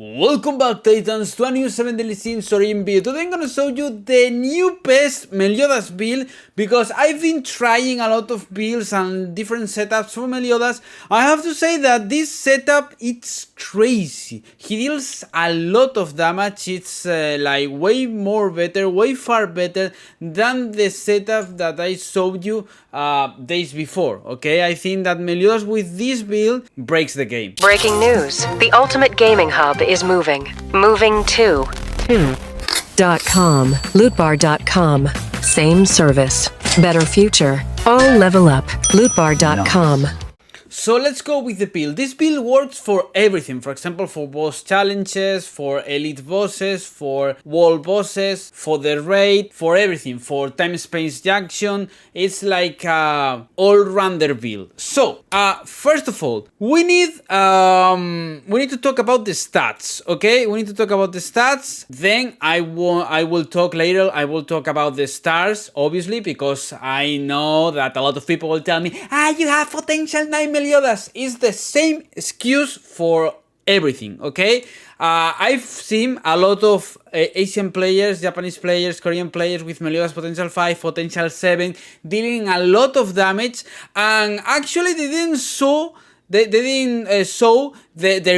Welcome back, Titans, to a new 7 daily scene story in video. Today I'm gonna show you the new best Meliodas build, because I've been trying a lot of builds and different setups for Meliodas. I have to say that this setup, it's crazy. He deals a lot of damage. It's like way more better, way far better than the setup that I showed you days before. Okay, I think that Meliodas with this build breaks the game. Breaking news. The ultimate gaming hub is moving. Moving to .com. LOOTBAR.com. Same service. Better future. All level up. LOOTBAR.com. So let's go with the build. This build works for everything. For example, for boss challenges, for elite bosses, for wall bosses, for the raid, for everything, for time space junction. It's like a all-rounder build. So first of all, we need to talk about the stats. Okay, we need to talk about the stats. Then I will talk later. I will talk about the stars, obviously, because I know that a lot of people will tell me, you have potential 9 Meliodas. Is the same excuse for everything, okay? I've seen a lot of Asian players, Japanese players, Korean players with Meliodas potential 5, potential 7, dealing a lot of damage, and actually they didn't show their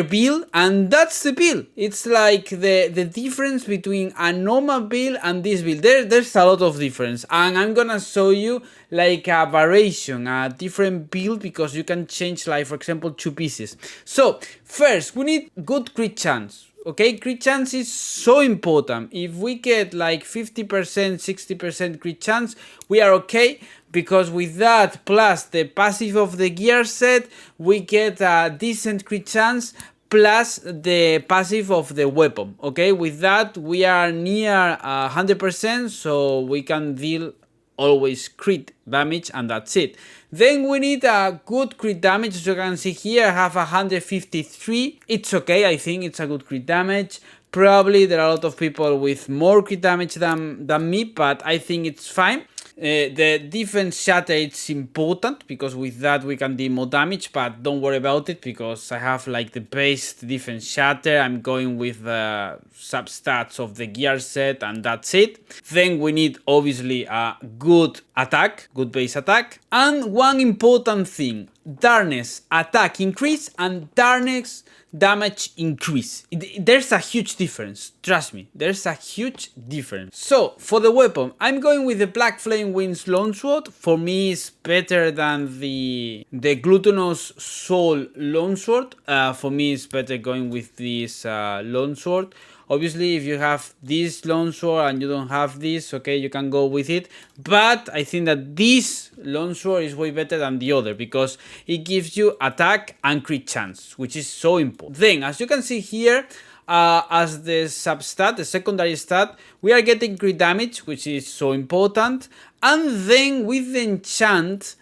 build, and that's the build. It's like the difference between a normal build and this build. There's a lot of difference, and I'm gonna show you like a variation, a different build, because you can change, like, for example, 2 pieces. So first, we need good crit chance. Okay, crit chance is so important. If we get like 50%, 60% crit chance, we are okay, because with that plus the passive of the gear set, we get a decent crit chance plus the passive of the weapon. Okay, with that we are near 100%, so we can deal always crit damage, and that's it. Then we need a good crit damage. As you can see here, I have 153. It's okay, I think it's a good crit damage. Probably there are a lot of people with more crit damage than me, but I think it's fine. The defense shatter is important, because with that we can deal more damage, but don't worry about it, because I have like the base defense shatter. I'm going with the substats of the gear set, and that's it. Then we need obviously a good attack, good base attack, and one important thing: darkness attack increase and darkness damage increase. There's a huge difference, trust me, there's a huge difference. So for the weapon, I'm going with the Black Flame Winds Longsword. For me, it's better than the Glutinous Soul Longsword. For me, it's better going with this Longsword. Obviously, if you have this longsword and you don't have this, okay, you can go with it. But I think that this longsword is way better than the other, because it gives you attack and crit chance, which is so important. Then, as you can see here, as the substat, the secondary stat, we are getting crit damage, which is so important. And then with the enchant,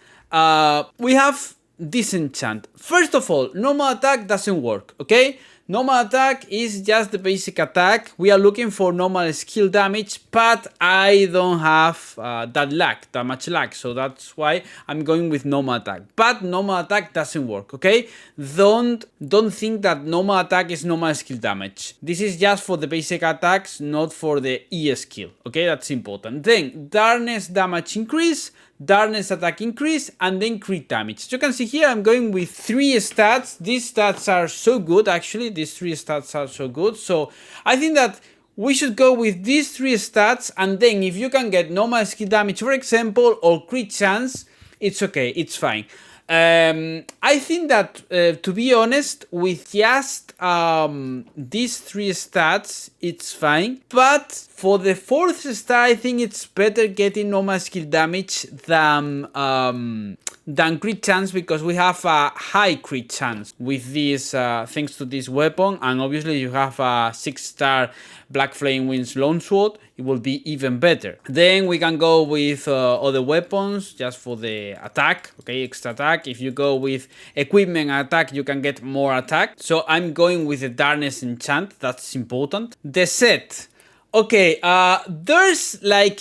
we have this enchant. First of all, normal attack doesn't work, okay? Normal attack is just the basic attack. We are looking for normal skill damage, but I don't have that much lag, so that's why I'm going with normal attack. But normal attack doesn't work, okay? Don't think that normal attack is normal skill damage. This is just for the basic attacks, not for the E skill, okay? That's important. Then darkness damage increase, darkness attack increase, and then crit damage. As you can see here, I'm going with 3 stats. These stats are so good, actually. These 3 stats are so good. So I think that we should go with these 3 stats, and then if you can get normal skill damage, for example, or crit chance, it's okay, it's fine. I think that, to be honest, with just these 3 stats, it's fine. But for the 4th star, I think it's better getting normal skill damage than crit chance, because we have a high crit chance with this, thanks to this weapon. And obviously you have a 6-star Black Flame Winds Longsword, it will be even better. Then we can go with other weapons just for the attack, okay, extra attack. If you go with equipment and attack, you can get more attack. So I'm going with the Darkness enchant, that's important. The set, okay, there's like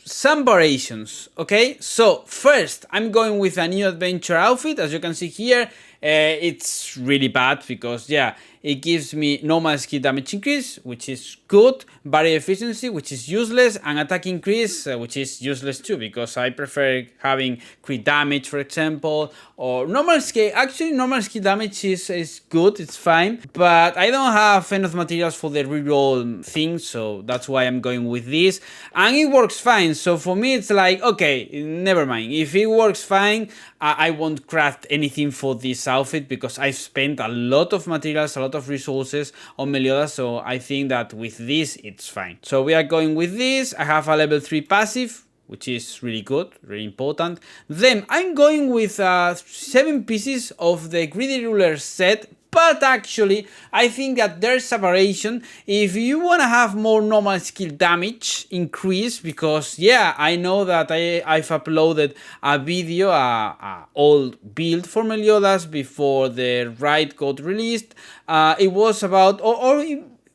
some variations, okay? So first, I'm going with a new adventure outfit. As you can see here, it's really bad because, yeah, it gives me normal skill damage increase, which is good, barrier efficiency, which is useless, and attack increase, which is useless too, because I prefer having crit damage, for example, or normal skill. Actually, normal skill damage is good, it's fine, but I don't have enough materials for the reroll thing, so that's why I'm going with this, and it works fine. So for me, it's like, okay, never mind. If it works fine, I won't craft anything for this outfit because I've spent a lot of materials, a lot of resources on Meliodas, so I think that with this it's fine. So we are going with this. I have a level 3 passive, which is really good, really important. Then I'm going with 7 pieces of the Greedy Ruler set. But actually, I think that there's a variation if you want to have more normal skill damage increase, because yeah, I know that I've uploaded a video, a old build for Meliodas before the raid got released. It was about, or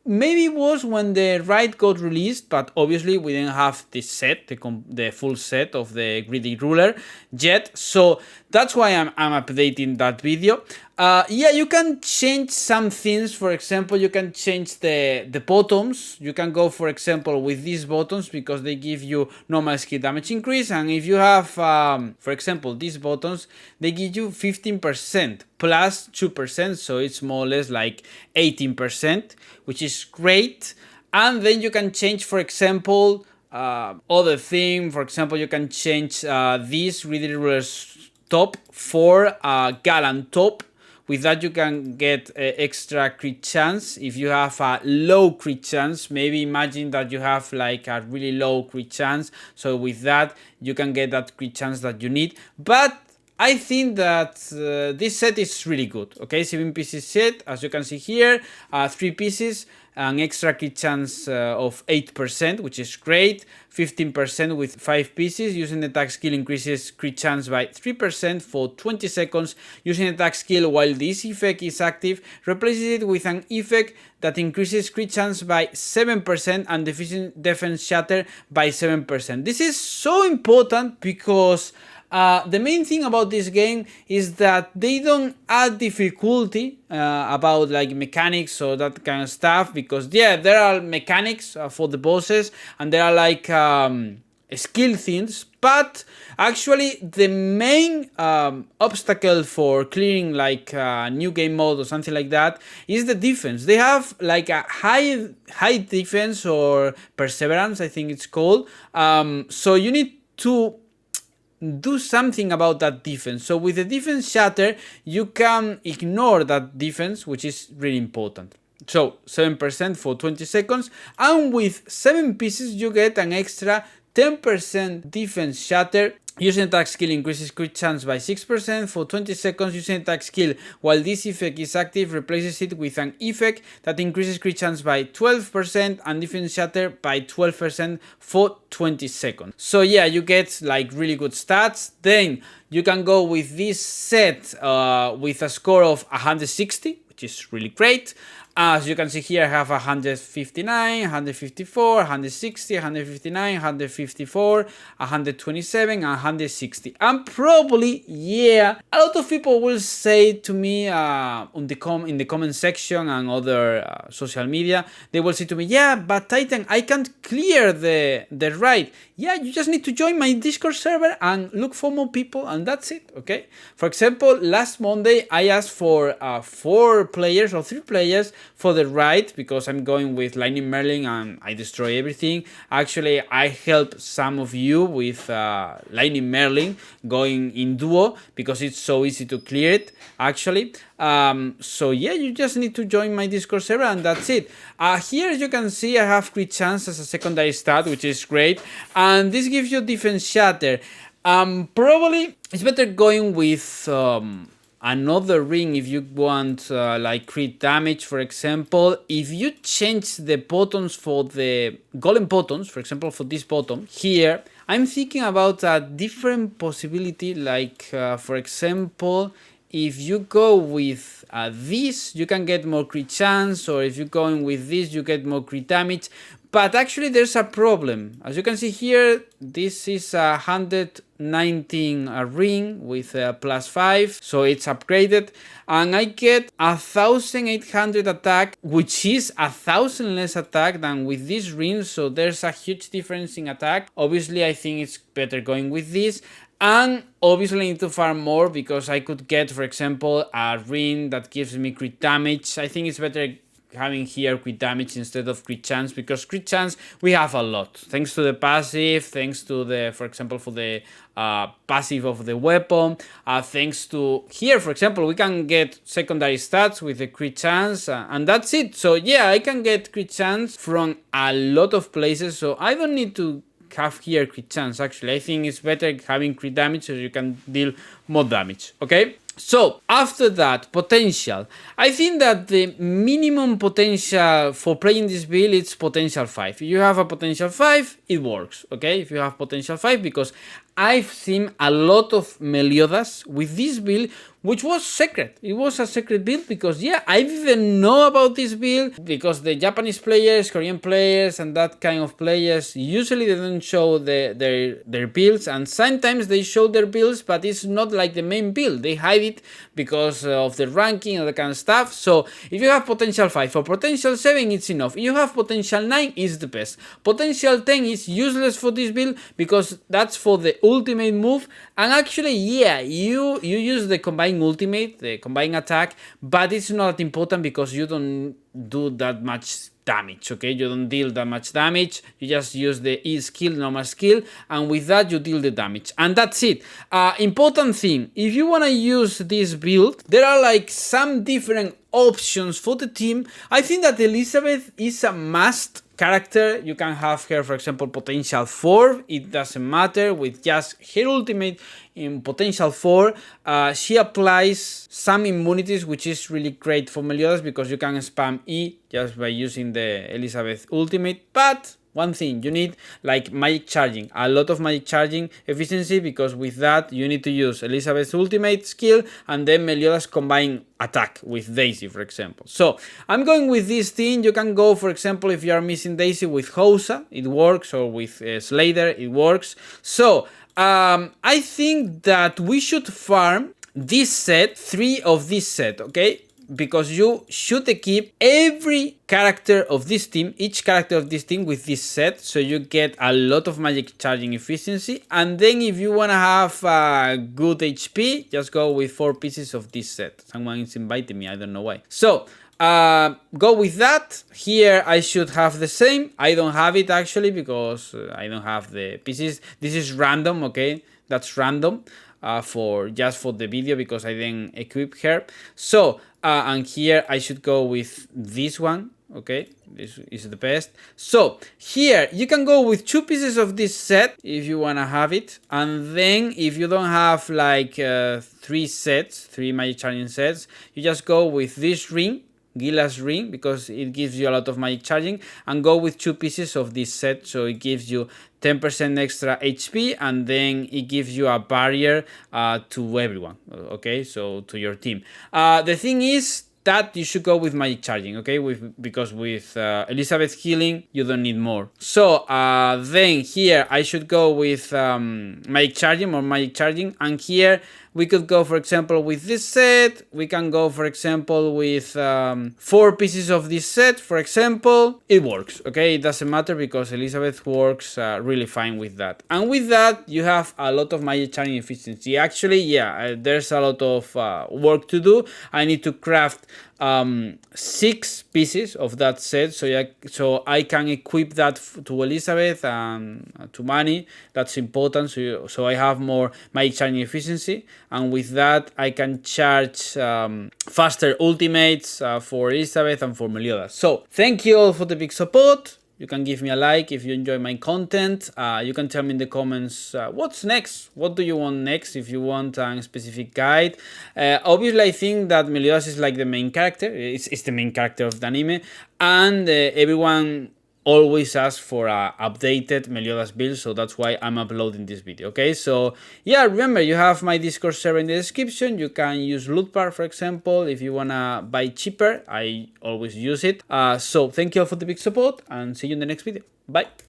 maybe it was when the raid got released, but obviously we didn't have the set, the full set of the Greedy Ruler yet, so that's why I'm updating that video. Yeah, you can change some things. For example, you can change the bottoms. You can go, for example, with these buttons because they give you normal skill damage increase, and if you have, for example, these buttons, they give you 15% plus 2%, so it's more or less like 18%, which is great. And then you can change, for example, other thing. For example, you can change this Greedy Ruler's top for a Gallant top. With that, you can get extra crit chance. If you have a low crit chance, maybe imagine that you have like a really low crit chance. So with that, you can get that crit chance that you need. But I think that this set is really good. Okay, 7 pieces set, as you can see here, 3 pieces, an extra crit chance of 8%, which is great. 15% with 5 pieces. Using the attack skill increases crit chance by 3% for 20 seconds. Using the attack skill while this effect is active, replaces it with an effect that increases crit chance by 7% and defense shatter by 7%. This is so important because the main thing about this game is that they don't add difficulty about like mechanics or that kind of stuff, because yeah, there are mechanics for the bosses and there are like skill things, but actually the main obstacle for clearing like new game mode or something like that is the defense. They have like a high defense, or perseverance I think it's called, so you need to do something about that defense. So with the defense shatter, you can ignore that defense, which is really important. So 7% for 20 seconds, and with 7 pieces you get an extra 10% defense shatter. Using attack skill increases crit chance by 6% for 20 seconds. Using attack skill while this effect is active, replaces it with an effect that increases crit chance by 12% and defense shatter by 12% for 20 seconds. So yeah, you get like really good stats. Then you can go with this set with a score of 160, which is really great. As you can see here, I have 159, 154, 160, 159, 154, 127, and 160. And probably, yeah, a lot of people will say to me in the comment section and other social media, they will say to me, yeah, but Titan, I can't clear the raid. Yeah, you just need to join my Discord server and look for more people, and that's it, okay? For example, last Monday, I asked for 4 players or 3 players for the raid because I'm going with Lightning Merlin and I destroy everything. Actually, I help some of you with Lightning Merlin going in duo because it's so easy to clear it, actually. So yeah, you just need to join my Discord server and that's it. Here you can see I have crit chance as a secondary stat, which is great, and this gives you defense shatter. Probably it's better going with another ring if you want like crit damage, for example. If you change the buttons for the golem buttons, for example for this button here, I'm thinking about a different possibility, like for example, if you go with this, you can get more crit chance, or if you're going with this, you get more crit damage. But actually there's a problem. As you can see here, this is a 119 ring with a +5, so it's upgraded, and I get 1800 attack, which is 1000 less attack than with this ring, so there's a huge difference in attack. Obviously I think it's better going with this, and obviously I need to farm more because I could get, for example, a ring that gives me crit damage. I think it's better having here crit damage instead of crit chance, because crit chance we have a lot thanks to the passive, thanks to the, for example, for the passive of the weapon, thanks to here, for example, we can get secondary stats with the crit chance, and that's it. So yeah, I can get crit chance from a lot of places, so I don't need to have here crit chance. Actually I think it's better having crit damage so you can deal more damage. Okay, so after that, potential. I think that the minimum potential for playing this build is potential 5. If you have a potential 5, it works. Okay, if you have potential 5, because I've seen a lot of Meliodas with this build, which was secret. It was a secret build because, yeah, I didn't know about this build because the Japanese players, Korean players, and that kind of players, usually they don't show their builds, and sometimes they show their builds, but it's not like the main build. They hide it because of the ranking and that kind of stuff. So if you have potential 5 or potential 7, it's enough. If you have potential 9, it's the best. Potential 10 is useless for this build because that's for the ultimate move, and actually, yeah, you use the combined ultimate, the combined attack, but it's not important because you don't do that much damage. Okay, you don't deal that much damage, you just use the E skill, normal skill, and with that you deal the damage, and that's it. Important thing, if you want to use this build, there are like some different options for the team. I think that Elizabeth is a must character. You can have her, for example, potential 4, it doesn't matter, with just her ultimate in potential 4, she applies some immunities, which is really great for Meliodas because you can spam E just by using the Elizabeth ultimate. But one thing, you need like magic charging, a lot of magic charging efficiency, because with that you need to use Elizabeth's ultimate skill and then Meliodas combine attack with Daisy, for example. So I'm going with this thing. You can go, for example, if you are missing Daisy, with Hosa, it works, or with Slater, it works. So I think that we should farm this set, 3 of this set, okay? Because you should equip every character of this team, each character of this team with this set, so you get a lot of magic charging efficiency. And then if you want to have good HP, just go with 4 pieces of this set. Someone is inviting me, I don't know why. So go with that. Here I should have the same. I don't have it actually because I don't have the pieces. This is random, okay? That's random for the video because I didn't equip her. So and here I should go with this one. Okay, this is the best. So here you can go with 2 pieces of this set if you want to have it, and then if you don't have like 3 magic charging sets, you just go with this ring, Gila's ring, because it gives you a lot of magic charging, and go with 2 pieces of this set, so it gives you 10% extra HP, and then it gives you a barrier to everyone, okay, so to your team. The thing is that you should go with magic charging, okay, because with Elizabeth healing you don't need more. So then here I should go with magic charging, and here we could go, for example, with this set. We can go, for example, with 4 pieces of this set, for example. It works, okay? It doesn't matter because Elizabeth works really fine with that. And with that, you have a lot of magic charging efficiency. Actually, yeah, there's a lot of work to do. I need to craft 6 pieces of that set, so I can equip that to Elizabeth and to Manny. That's important, so I have more magic charging efficiency, and with that I can charge faster ultimates for Elizabeth and for Meliodas. So thank you all for the big support. You can give me a like if you enjoy my content. You can tell me in the comments what's next. What do you want next? If you want a specific guide. Obviously, I think that Meliodas is like the main character. It's the main character of the anime, and everyone always ask for a updated Meliodas build, so that's why I'm uploading this video. Okay, so yeah, remember, you have my Discord server in the description. You can use LOOTBAR, for example, if you wanna buy cheaper. I always use it. So thank you all for the big support, and see you in the next video. Bye.